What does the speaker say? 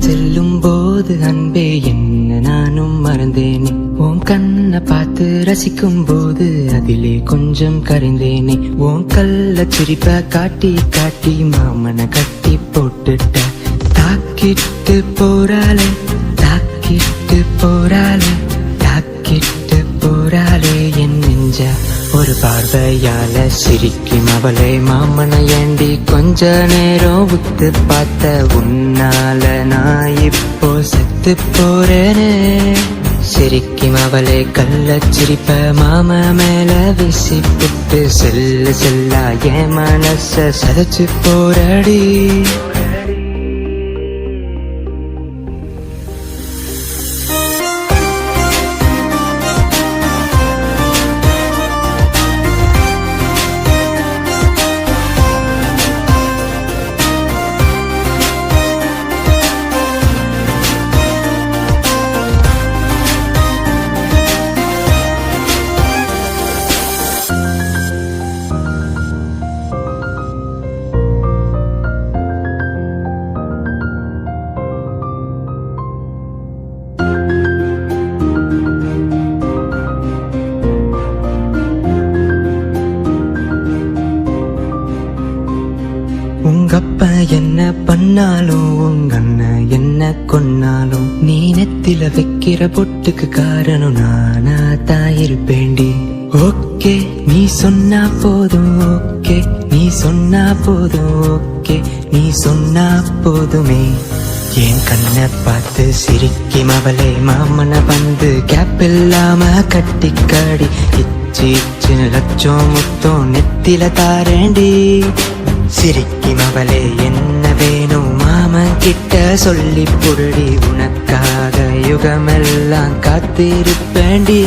செல்லும் போது அன்பே என்ன நானும் மறந்தேனே. உன் கண்ணை பார்த்து ரசிக்கும் போது அதிலே கொஞ்சம் கரைந்தேனே. உன் கள்ள சிரிப்ப காட்டி காட்டி மாமனை கட்டி போட்டுட்ட. தாக்கிட்டு போறாளே தாக்கிட்டு போறாளே தாக்கிட்டு போறாளே என் நெஞ்ச. ஒரு பார்வையால சிரிக்கும் அவளை மாமனை ஏண்டி கொஞ்ச நேரம் உத்து பார்த்த உன்னால நான் இப்போ செத்து போறேனே. சிரிக்கும் அவளை கள்ள சிரிப்ப மாமா மேல வீசி புட்டு செல்ல செல்லா என் மனச சதைச்சு போறடி. உங்கப்பா என்ன பண்ணாலும் உங்க அண்ணன் என்ன கொன்னாலும் நீ நெத்தில வைக்கிற பொட்டுக்கு காரணம் நானா தான் இருப்பேண்டி. ஓகே நீ சொன்னா போதும் ஓகே நீ சொன்னா போதும் ஓகே நீ சொன்னா போதுமே. என் கண்ணை பார்த்து சிரிக்கும் அவளை மாமனை வந்து கேப் இல்லாம கட்டிக்காடி இச்சி இச்சின்னு லட்சம் முத்தம் நெத்தில தாரேண்டி. சிரிக்கும் அவளே என்ன வேணும் மாமன் கிட்ட சொல்லி புரடி. உனக்காக யுகமெல்லாம் காத்திருப்பேண்டி.